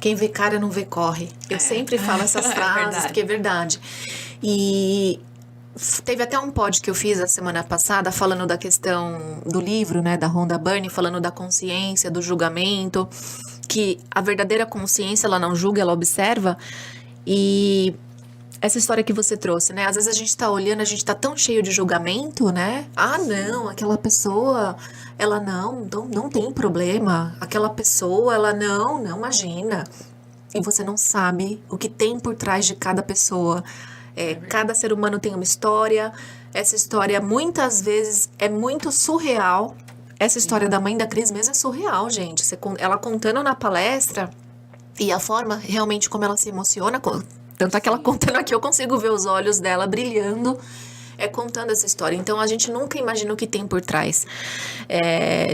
Quem vê cara não vê corre. Eu sempre falo essas frases, verdade. porque é verdade. E teve até um pod que eu fiz a semana passada falando da questão do livro, né, da Rhonda Byrne, falando da consciência, do julgamento, que a verdadeira consciência, ela não julga, ela observa. E essa história que você trouxe, né? Às vezes a gente tá olhando, a gente tá tão cheio de julgamento, né? Ah, não, aquela pessoa, ela não tem problema. Aquela pessoa, ela não imagina. E você não sabe o que tem por trás de cada pessoa. Cada ser humano tem uma história. Essa história, muitas vezes, é muito surreal. Essa história da mãe da Cris mesmo é surreal, gente. Ela contando na palestra e a forma realmente como ela se emociona. Tanto é que ela contando aqui, eu consigo ver os olhos dela brilhando, contando essa história. Então, a gente nunca imagina o que tem por trás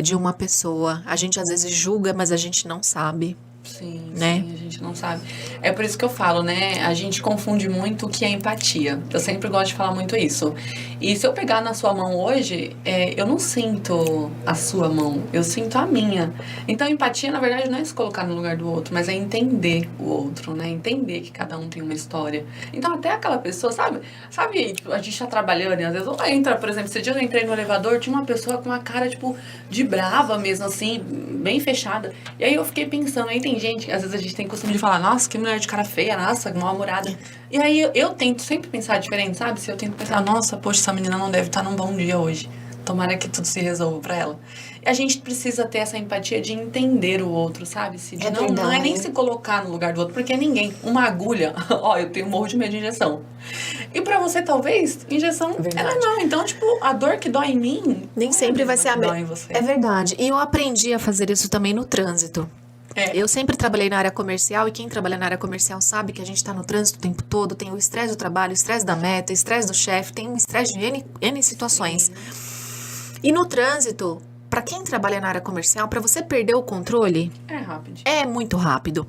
de uma pessoa. A gente, às vezes, julga, mas a gente não sabe. Sim, Né? sim, a gente não sabe. É por isso que eu falo, né? A gente confunde muito o que é empatia. Eu sempre gosto de falar muito isso. E se eu pegar na sua mão hoje, eu não sinto a sua mão, eu sinto a minha. Então, empatia, na verdade, não é se colocar no lugar do outro, mas é entender o outro, né? Entender que cada um tem uma história. Então, até aquela pessoa, sabe, tipo, a gente tá trabalhando e às vezes entra, por exemplo, esse dia eu entrei no elevador, tinha uma pessoa com uma cara, tipo, de brava mesmo, assim, bem fechada. E aí eu fiquei pensando, aí tem gente, às vezes a gente tem costume de falar, nossa, que mulher de cara feia, nossa, mal-humorada. E aí eu tento sempre pensar diferente, sabe? Se eu tento pensar, nossa, poxa, essa menina não deve estar num bom dia hoje. Tomara que tudo se resolva pra ela. E a gente precisa ter essa empatia de entender o outro, sabe? Não é nem se colocar no lugar do outro, porque ninguém, uma agulha, ó, eu tenho morro de medo de injeção. E pra você, talvez, injeção, ela não. Então, tipo, a dor que dói em mim, Nem sempre vai ser a mesma. mesma. É verdade. E eu aprendi a fazer isso também no trânsito. Eu sempre trabalhei na área comercial, e quem trabalha na área comercial sabe que a gente tá no trânsito o tempo todo, tem o estresse do trabalho, o estresse da meta, o estresse do chefe, tem um estresse de N situações. E no trânsito, pra quem trabalha na área comercial, pra você perder o controle, é rápido. É muito rápido.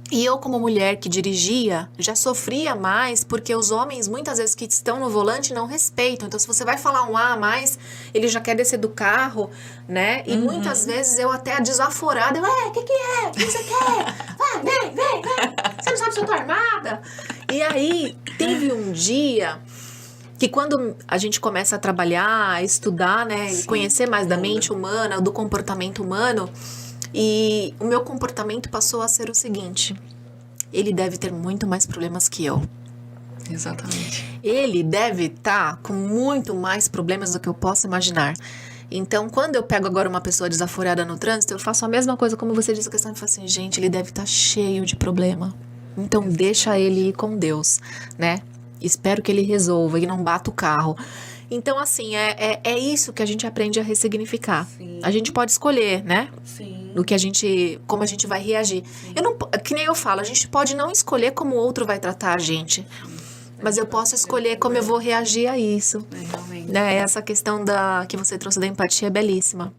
E eu, como mulher que dirigia, já sofria mais porque os homens, muitas vezes, que estão no volante não respeitam. Então, se você vai falar um a mais, ele já quer descer do carro, né? E muitas vezes eu até desaforada, o que é? O que você quer? Vem. Você não sabe se eu tô armada? E aí, teve um dia que quando a gente começa a trabalhar, a estudar, né? E conhecer mais da mente humana, do comportamento humano... E o meu comportamento passou a ser o seguinte: ele deve ter muito mais problemas que eu. Exatamente. Ele deve estar com muito mais problemas do que eu posso imaginar. Então, quando eu pego agora uma pessoa desaforada no trânsito, eu faço a mesma coisa como você disse, a questão de falar assim, gente, ele deve estar cheio de problema. Então, deixa ele ir com Deus, né? Espero que ele resolva e não bata o carro. Então, assim, é isso que a gente aprende a ressignificar. Sim. A gente pode escolher, né? Sim. Como a gente vai reagir. Que nem eu falo, a gente pode não escolher como o outro vai tratar a gente. Mas eu posso escolher como eu vou reagir a isso. Realmente. Essa questão que você trouxe da empatia é belíssima.